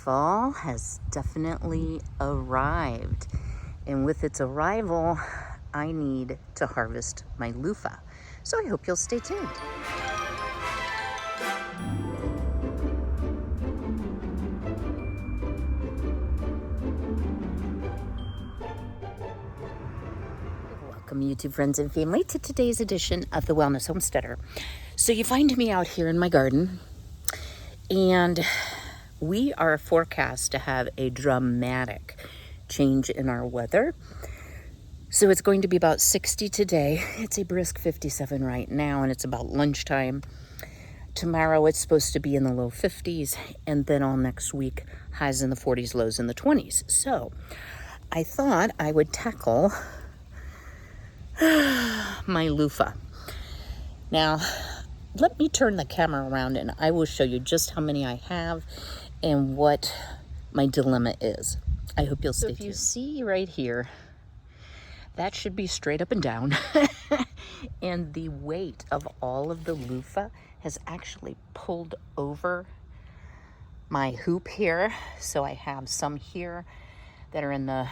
Fall has definitely arrived, and with its arrival, I need to harvest my loofah. So I hope you'll stay tuned. Welcome, YouTube friends and family, to today's edition of the Wellness Homesteader. So you find me out here in my garden, and we are forecast to have a dramatic change in our weather. So it's going to be about 60 today. It's a brisk 57 right now, and it's about lunchtime. Tomorrow it's supposed to be in the low 50s, and then all next week, highs in the 40s, lows in the 20s. So I thought I would tackle my loofah. Now, let me turn the camera around and I will show you just how many I have and what my dilemma is. I hope you'll stay tuned. If you see right here, that should be straight up and down. And the weight of all of the loofah has actually pulled over my hoop here. So I have some here that are in the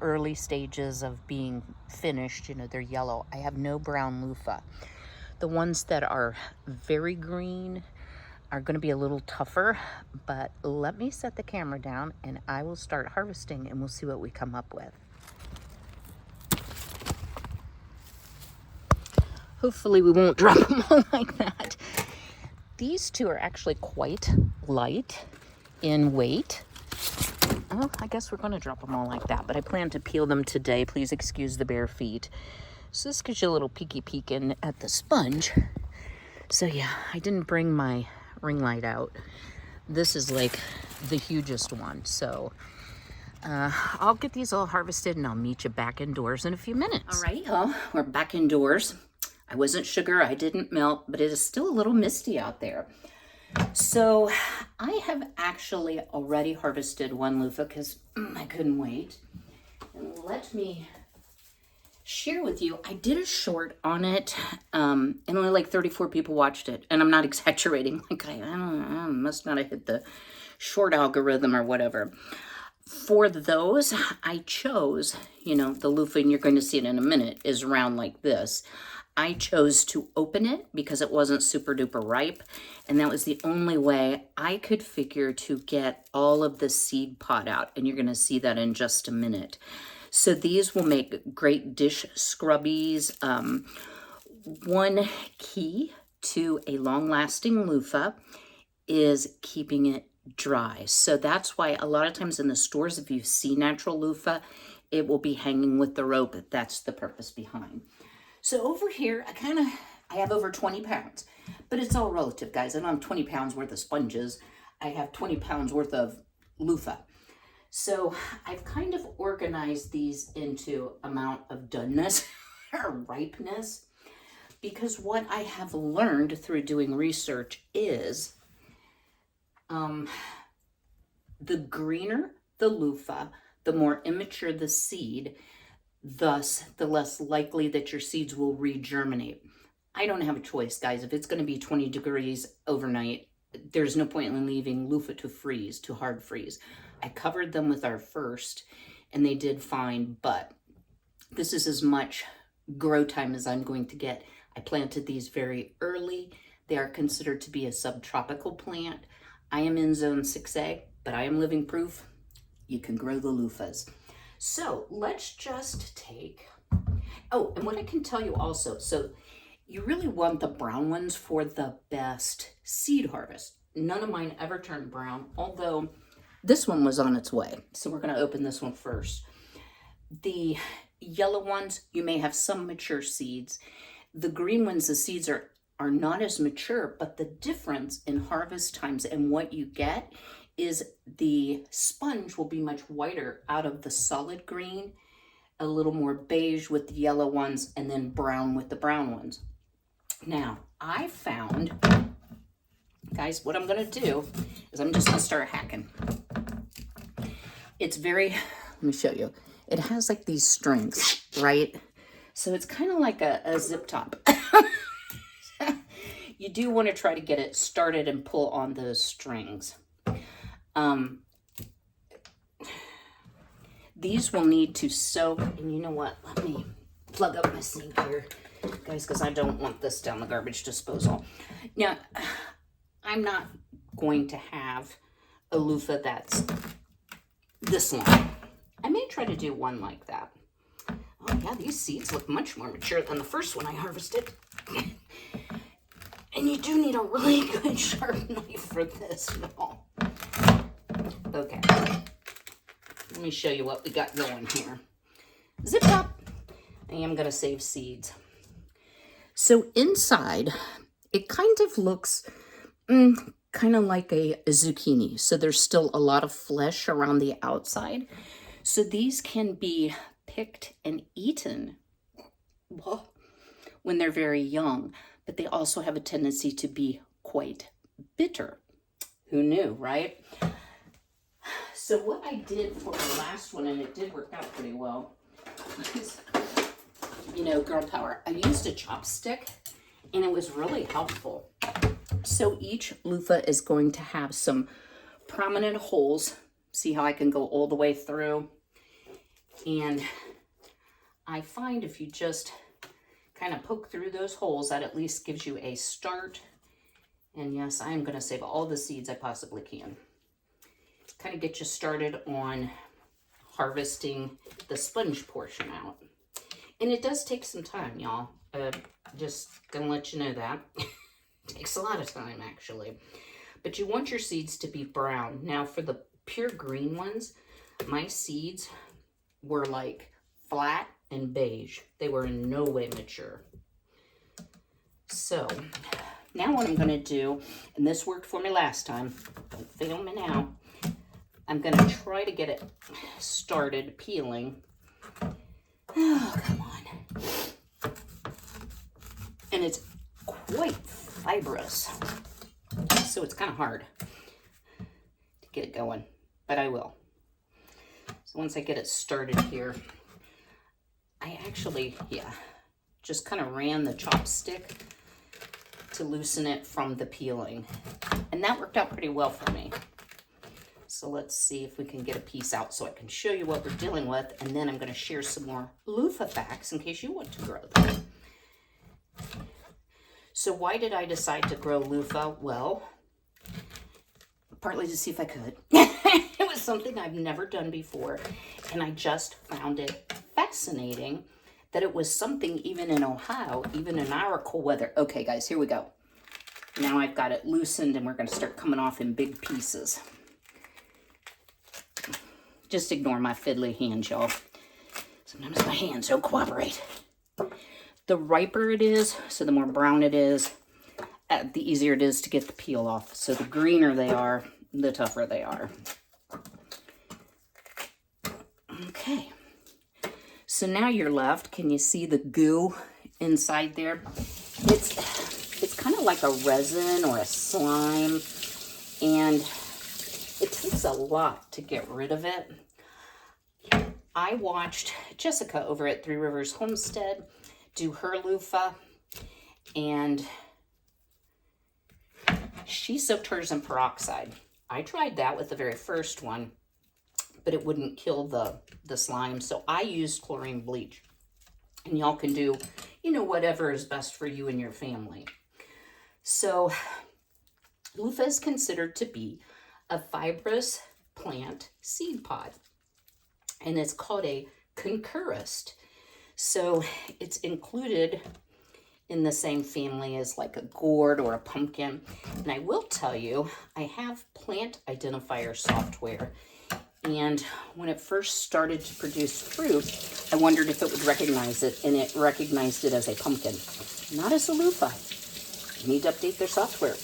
early stages of being finished. They're yellow. I have no brown loofah. The ones that are very green are going to be a little tougher, but let me set the camera down and I will start harvesting and we'll see what we come up with. Hopefully we won't drop them all like that. These two are actually quite light in weight. Oh, I guess we're going to drop them all like that, but I plan to peel them today. Please excuse the bare feet. So this gives you a little peeky peek in at the sponge. So yeah, I didn't bring my ring light out. This is like the hugest one. So I'll get these all harvested and I'll meet you back indoors in a few minutes. All right, well, we're back indoors. I wasn't sugar, I didn't melt, but it is still a little misty out there. So I have actually already harvested one loofah because I couldn't wait. And let me share with you, I did a short on it, and only like 34 people watched it. And I'm not exaggerating. Like I don't know, must not have hit the short algorithm or whatever. For those, I chose, the loofah, and you're going to see it in a minute, is round like this. I chose to open it because it wasn't super duper ripe, and that was the only way I could figure to get all of the seed pod out, and you're going to see that in just a minute. So these will make great dish scrubbies. One key to a long-lasting loofah is keeping it dry. So that's why a lot of times in the stores, if you see natural loofah, it will be hanging with the rope. That's the purpose behind. So over here, I have over 20 pounds, but it's all relative, guys. I don't have 20 pounds worth of sponges. I have 20 pounds worth of loofah. So I've kind of organized these into amount of doneness or ripeness, because what I have learned through doing research is the greener the loofah, the more immature the seed, thus the less likely that your seeds will regerminate. I don't have a choice, guys. If it's going to be 20 degrees overnight, there's no point in leaving loofah to freeze, to hard freeze. I covered them with our first, and they did fine, but this is as much grow time as I'm going to get. I planted these very early. They are considered to be a subtropical plant. I am in zone 6A, but I am living proof you can grow the loofahs. So let's just take, oh, and what I can tell you also, so you really want the brown ones for the best seed harvest. None of mine ever turned brown, although this one was on its way. So we're going to open this one first. The yellow ones, you may have some mature seeds. The green ones, the seeds are not as mature, but the difference in harvest times and what you get is the sponge will be much whiter out of the solid green, a little more beige with the yellow ones, and then brown with the brown ones. Now, I found, guys, what I'm going to do is I'm just going to start hacking. It's very, let me show you. It has like these strings, right? So it's kind of like a zip top. You do want to try to get it started and pull on those strings. These will need to soak, and you know what? Let me plug up my sink here, guys, because I don't want this down the garbage disposal. Now, I'm not going to have a loofah that's this long. I may try to do one like that. Oh yeah, these seeds look much more mature than the first one I harvested. And you do need a really good sharp knife for this, y'all. Okay. Let me show you what we got going here. Zip up. I am going to save seeds. So inside, it kind of looks kind of like a zucchini. So there's still a lot of flesh around the outside. So these can be picked and eaten when they're very young. But they also have a tendency to be quite bitter. Who knew, right? So what I did for the last one, and it did work out pretty well, is, you know, girl power. I used a chopstick, and it was really helpful. So each loofah is going to have some prominent holes. See how I can go all the way through? And I find if you just kind of poke through those holes, that at least gives you a start. And yes, I am going to save all the seeds I possibly can. Kind of get you started on harvesting the sponge portion out. And it does take some time, y'all. Just gonna let you know that. It takes a lot of time, actually. But you want your seeds to be brown. Now, for the pure green ones, my seeds were like flat and beige. They were in no way mature. So now what I'm going to do, and this worked for me last time, don't fail me now, I'm going to try to get it started peeling. Oh, come on. And it's quite fibrous, so it's kind of hard to get it going, but I will. So once I get it started here, I actually, just kind of ran the chopstick to loosen it from the peeling. And that worked out pretty well for me. So let's see if we can get a piece out so I can show you what we're dealing with. And then I'm going to share some more loofah facts in case you want to grow them. So why did I decide to grow loofah? Well, partly to see if I could. It was something I've never done before. And I just found it fascinating that it was something even in Ohio, even in our cold weather. Okay, guys, here we go. Now I've got it loosened and we're going to start coming off in big pieces. Just ignore my fiddly hands, y'all. Sometimes my hands don't cooperate. The riper it is, so the more brown it is, the easier it is to get the peel off. So the greener they are, the tougher they are. Okay. So now you're left, can you see the goo inside there? It's kind of like a resin or a slime, and it takes a lot to get rid of it. I watched Jessica over at Three Rivers Homestead do her loofah, and she soaked hers in peroxide. I tried that with the very first one, but it wouldn't kill the slime. So I used chlorine bleach. And y'all can do, whatever is best for you and your family. So loofah is considered to be a fibrous plant seed pod. And it's called a concurrist. So it's included in the same family as like a gourd or a pumpkin. And I will tell you, I have plant identifier software. And when it first started to produce fruit, I wondered if it would recognize it, and it recognized it as a pumpkin, not as a loofah. You need to update their software.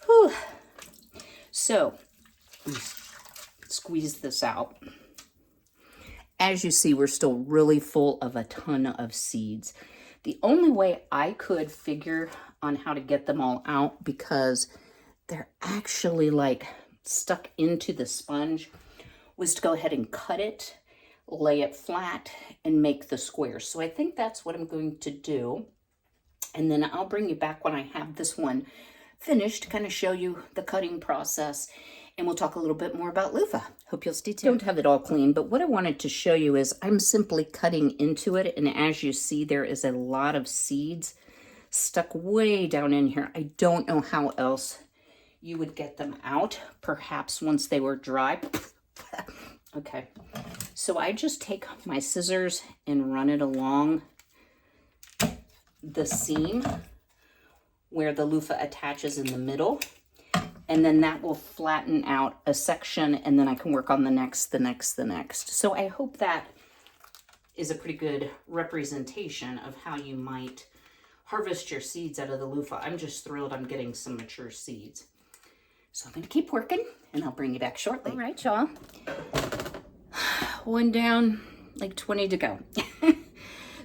Whew. So, squeeze this out. As you see, we're still really full of a ton of seeds. The only way I could figure on how to get them all out, because they're actually like stuck into the sponge, was to go ahead and cut it, lay it flat, and make the squares. So I think that's what I'm going to do. And then I'll bring you back when I have this one finished to kind of show you the cutting process, and we'll talk a little bit more about loofah. Hope you'll stay tuned. Don't have it all clean, but what I wanted to show you is I'm simply cutting into it, and as you see, there is a lot of seeds stuck way down in here. I don't know how else you would get them out, perhaps once they were dry. Okay, so I just take my scissors and run it along the seam where the loofah attaches in the middle, and then that will flatten out a section, and then I can work on the next. So I hope that is a pretty good representation of how you might harvest your seeds out of the loofah. I'm just thrilled I'm getting some mature seeds. So I'm gonna keep working, and I'll bring you back shortly. All right, y'all. One down, like 20 to go.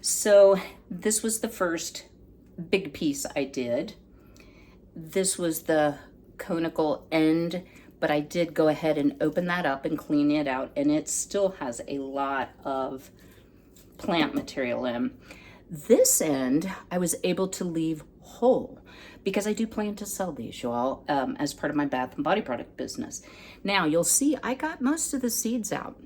So this was the first big piece I did. This was the conical end, but I did go ahead and open that up and clean it out, and it still has a lot of plant material in. This end I was able to leave whole because I do plan to sell these, y'all, as part of my bath and body product business. Now you'll see I got most of the seeds out.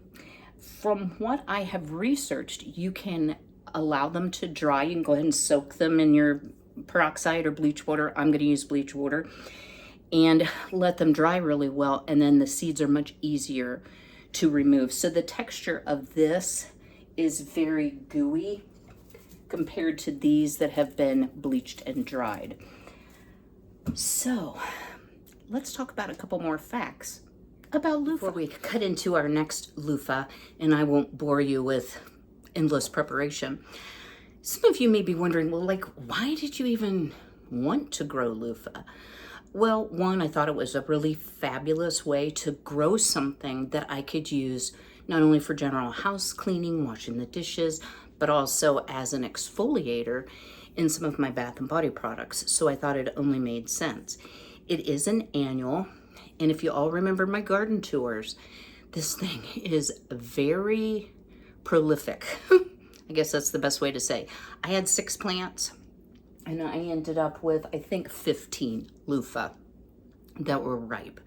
From what I have researched, you can allow them to dry. You can go ahead and soak them in your peroxide or bleach water. I'm going to use bleach water, and let them dry really well, and then the seeds are much easier to remove. So the texture of this is very gooey compared to these that have been bleached and dried. So let's talk about a couple more facts about loofah before we cut into our next loofah, and I won't bore you with endless preparation. Some of you may be wondering, well, like, why did you even want to grow loofah? Well, one, I thought it was a really fabulous way to grow something that I could use not only for general house cleaning, washing the dishes, but also as an exfoliator in some of my bath and body products. So I thought it only made sense. It is an annual, and if you all remember my garden tours, this thing is very prolific. I guess that's the best way to say. I had 6 plants, and I ended up with, I think, 15 loofah that were ripe.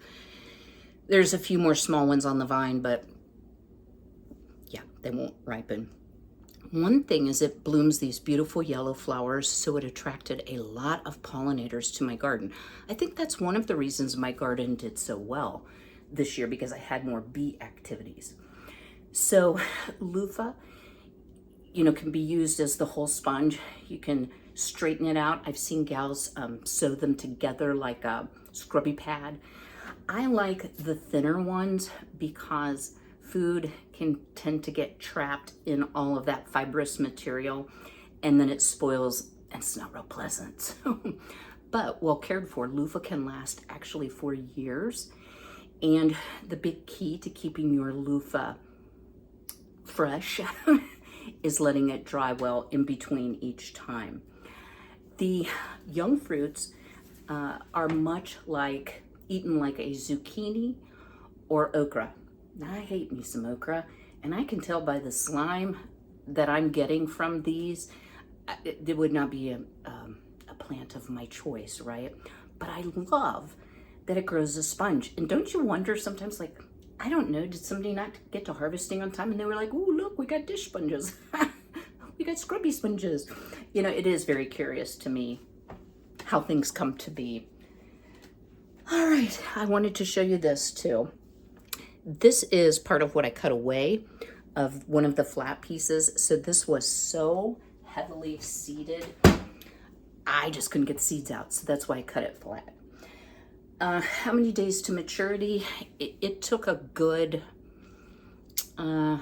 There's a few more small ones on the vine, but yeah, they won't ripen. One thing is it blooms these beautiful yellow flowers, so it attracted a lot of pollinators to my garden. I think that's one of the reasons my garden did so well this year, because I had more bee activities. So loofah, you know, can be used as the whole sponge. You can straighten it out. I've seen gals sew them together like a scrubby pad. I like the thinner ones because food can tend to get trapped in all of that fibrous material, and then it spoils and it's not real pleasant. But well cared for, loofah can last actually for years. And the big key to keeping your loofah fresh is letting it dry well in between each time. The young fruits are much like, eaten like a zucchini or okra. Now, I hate me some okra, and I can tell by the slime that I'm getting from these, it would not be a plant of my choice, right? But I love that it grows a sponge. And don't you wonder sometimes, like, I don't know, did somebody not get to harvesting on time? And they were like, oh, look, we got dish sponges. We got scrubby sponges. You know, it is very curious to me how things come to be. All right, I wanted to show you this too. This is part of what I cut away of one of the flat pieces. So this was so heavily seeded, I just couldn't get the seeds out. So that's why I cut it flat. How many days to maturity? It took a good May,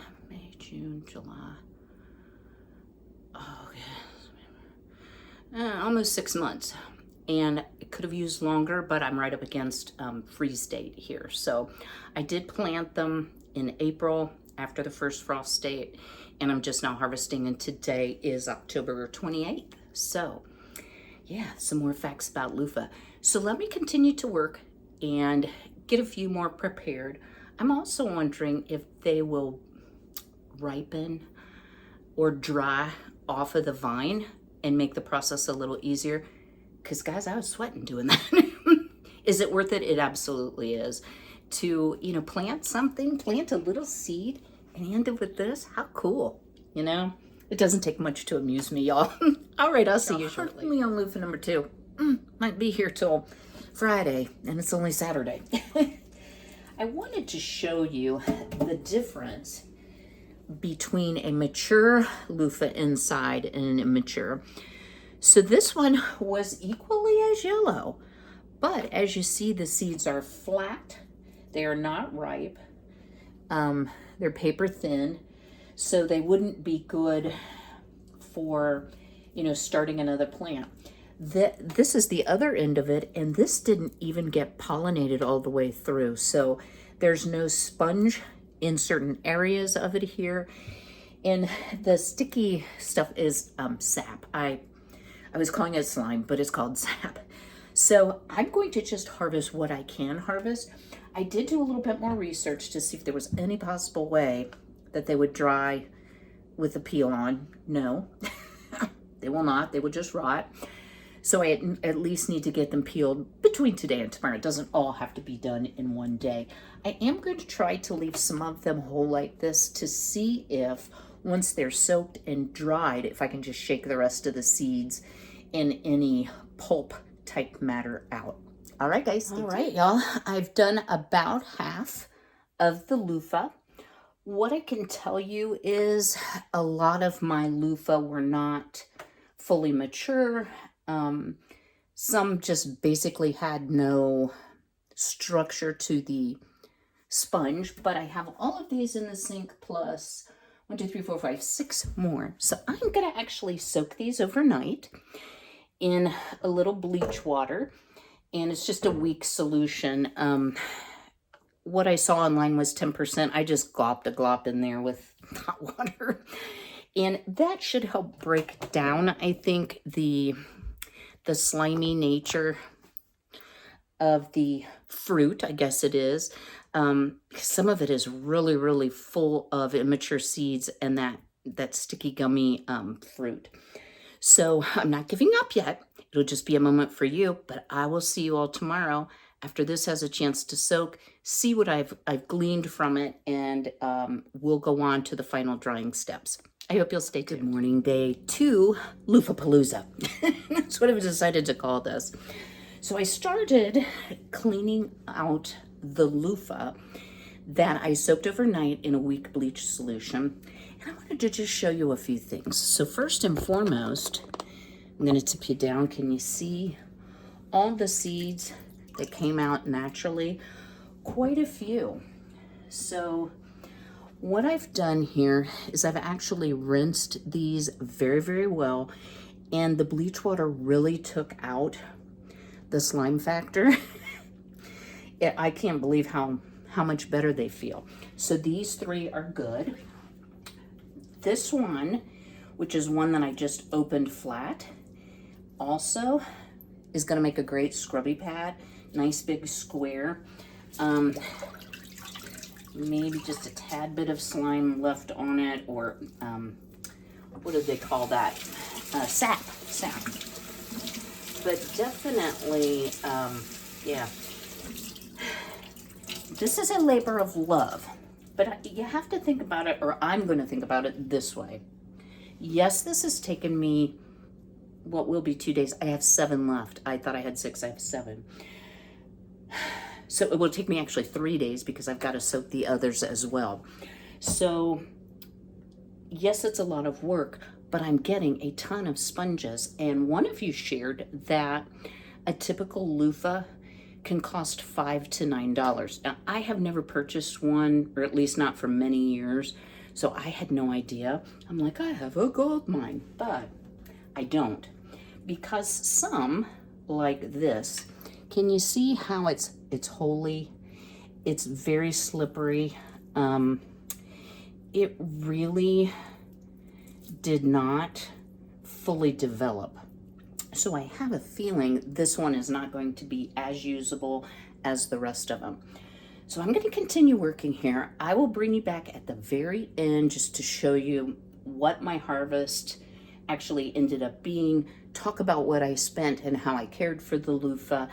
June, July. Oh, yeah. Almost 6 months. And it could have used longer, but I'm right up against freeze date here. So I did plant them in April after the first frost date, and I'm just now harvesting, and today is October 28th. So yeah, some more facts about loofah. So let me continue to work and get a few more prepared. I'm also wondering if they will ripen or dry off of the vine and make the process a little easier. Because guys, I was sweating doing that. Is it worth it? It absolutely is. To, you know, plant something, plant a little seed and end it with this. How cool, you know? It doesn't take much to amuse me, y'all. All right, I'll see you shortly. Me on loofah number 2. Might be here till Friday, and it's only Saturday. I wanted to show you the difference between a mature loofah inside and an immature. So this one was equally as yellow, but as you see, the seeds are flat. They are not ripe. They're paper thin, so they wouldn't be good for, you know, starting another plant. This is the other end of it, and this didn't even get pollinated all the way through. So there's no sponge in certain areas of it here. And the sticky stuff is sap. I was calling it slime, but it's called sap. So I'm going to just harvest what I can harvest. I did do a little bit more research to see if there was any possible way that they would dry with the peel on. No, they will not. They will just rot. So I at least need to get them peeled between today and tomorrow. It doesn't all have to be done in one day. I am going to try to leave some of them whole like this to see if once they're soaked and dried, if I can just shake the rest of the seeds and any pulp type matter out. All right, guys. All right, y'all. I've done about half of the loofah. What I can tell you is a lot of my loofah were not fully mature. Some just basically had no structure to the sponge, but I have all of these in the sink plus 1, 2, 3, 4, 5, 6 more. So I'm gonna actually soak these overnight in a little bleach water, and it's just a weak solution. What I saw online was 10%. I just glopped a glop in there with hot water, and that should help break down, I think, the slimy nature of the fruit, I guess it is. Some of it is really, really full of immature seeds and that sticky gummy fruit. So I'm not giving up yet. It'll just be a moment for you, but I will see you all tomorrow after this has a chance to soak, see what I've gleaned from it, and we'll go on to the final drying steps. I hope you'll stay tuned. Good morning, day 2, Loofah-palooza. That's what I've decided to call this. So I started cleaning out the loofah that I soaked overnight in a weak bleach solution. And I wanted to just show you a few things. So first and foremost, I'm going to tip you down. Can you see all the seeds that came out naturally? Quite a few. So what I've done here is I've actually rinsed these very, very well, and the bleach water really took out the slime factor. I can't believe how much better they feel. So these 3 are good. This one, which is one that I just opened flat, also is going to make a great scrubby pad. Nice big square. Maybe just a tad bit of slime left on it, or what do they call that? Sap. But definitely, yeah. This is a labor of love, but you have to think about it, or I'm going to think about it this way. Yes, this has taken me what will be 2 days. I have 7 left. I thought I had 6. I have 7. So it will take me actually 3 days because I've got to soak the others as well. So yes, it's a lot of work, but I'm getting a ton of sponges. And one of you shared that a typical loofah can cost $5 to $9. Now, I have never purchased one, or at least not for many years, so I had no idea. I'm like, I have a gold mine, but I don't. Because some, like this, can you see how it's holy? It's very slippery. It really did not fully develop. So I have a feeling this one is not going to be as usable as the rest of them. So I'm going to continue working here. I will bring you back at the very end just to show you what my harvest actually ended up being, talk about what I spent and how I cared for the loofah,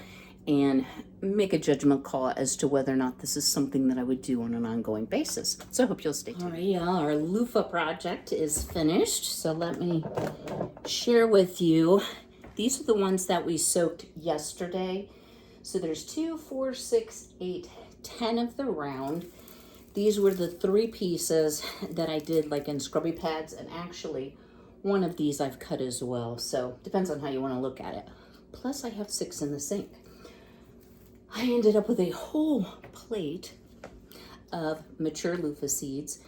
and make a judgment call as to whether or not this is something that I would do on an ongoing basis. So I hope you'll stay tuned. All right, y'all, our loofah project is finished. So let me share with you. These are the ones that we soaked yesterday. So there's 2, 4, 6, 8, 10 of the round. These were the 3 pieces that I did like in scrubby pads, and actually one of these I've cut as well. So depends on how you want to look at it. Plus I have 6 in the sink. I ended up with a whole plate of mature loofah seeds.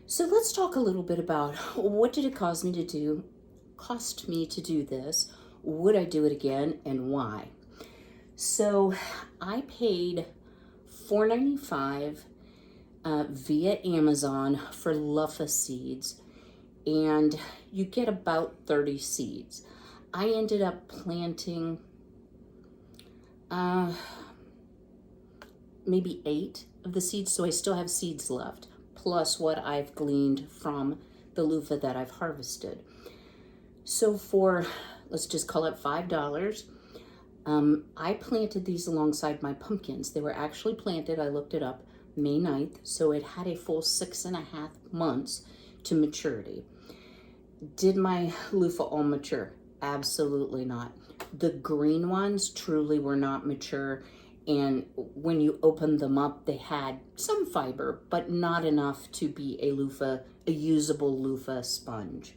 So let's talk a little bit about what did it cost me to do this? Would I do it again, and why? So I paid $4.95 via Amazon for loofah seeds, and you get about 30 seeds. I ended up planting maybe 8 of the seeds, so I still have seeds left, plus what I've gleaned from the loofah that I've harvested. So for, let's just call it $5, I planted these alongside my pumpkins. They were actually planted, I looked it up, May 9th, so it had a full 6.5 months to maturity. Did my loofah all mature? Absolutely not. The green ones truly were not mature, and when you opened them up, they had some fiber, but not enough to be a loofah, a usable loofah sponge.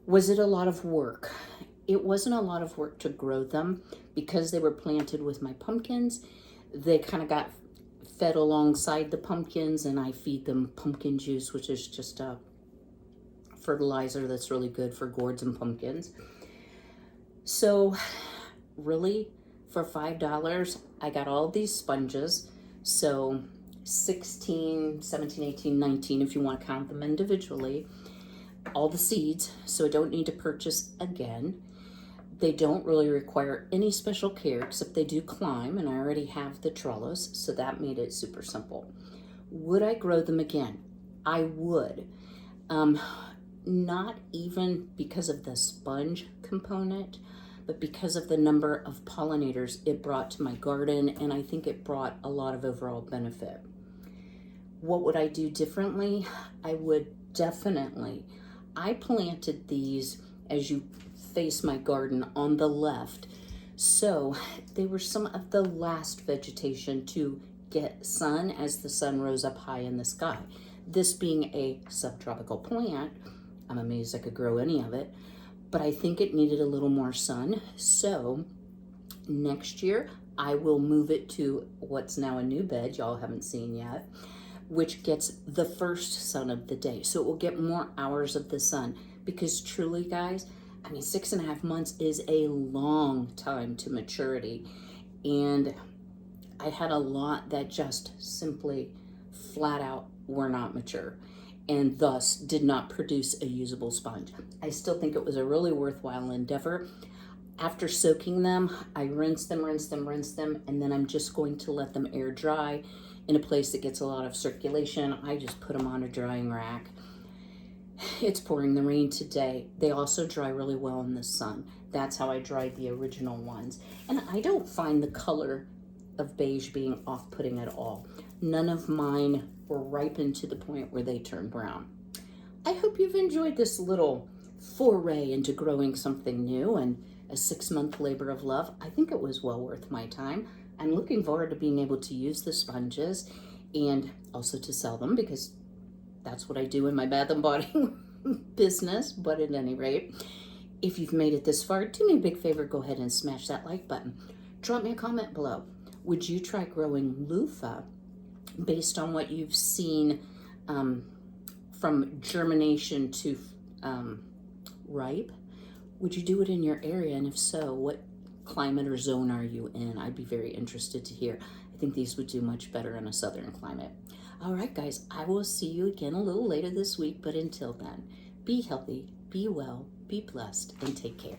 Was it a lot of work? It wasn't a lot of work to grow them because they were planted with my pumpkins. They kind of got fed alongside the pumpkins, and I feed them pumpkin juice, which is just a fertilizer that's really good for gourds and pumpkins. So really, for $5, I got all these sponges. So 16, 17, 18, 19, if you want to count them individually. All the seeds, so I don't need to purchase again. They don't really require any special care, except they do climb, and I already have the trellis, so that made it super simple. Would I grow them again? I would. Not even because of the sponge component, but because of the number of pollinators it brought to my garden, and I think it brought a lot of overall benefit. What would I do differently? I would definitely. I planted these as you face my garden on the left, so they were some of the last vegetation to get sun as the sun rose up high in the sky. This being a subtropical plant, I'm amazed I could grow any of it, but I think it needed a little more sun. So next year I will move it to what's now a new bed y'all haven't seen yet, which gets the first sun of the day. So it will get more hours of the sun, because truly, guys, I mean, 6.5 months is a long time to maturity. And I had a lot that just simply flat out were not mature, and thus did not produce a usable sponge. I still think it was a really worthwhile endeavor. After soaking them, I rinse them, and then I'm just going to let them air dry in a place that gets a lot of circulation. I just put them on a drying rack. It's pouring the rain today. They also dry really well in the sun. That's how I dried the original ones. And I don't find the color of beige being off-putting at all. None of mine were ripened to the point where they turn brown. I hope you've enjoyed this little foray into growing something new and a 6-month labor of love. I think it was well worth my time. I'm looking forward to being able to use the sponges and also to sell them, because that's what I do in my Bath and Body business. But at any rate, if you've made it this far, do me a big favor, go ahead and smash that like button. Drop me a comment below. Would you try growing loofah based on what you've seen from germination to ripe? Would you do it in your area? And if so, what climate or zone are you in? I'd be very interested to hear. I think these would do much better in a southern climate. All right, guys, I will see you again a little later this week, but until then, be healthy, be well, be blessed, and take care.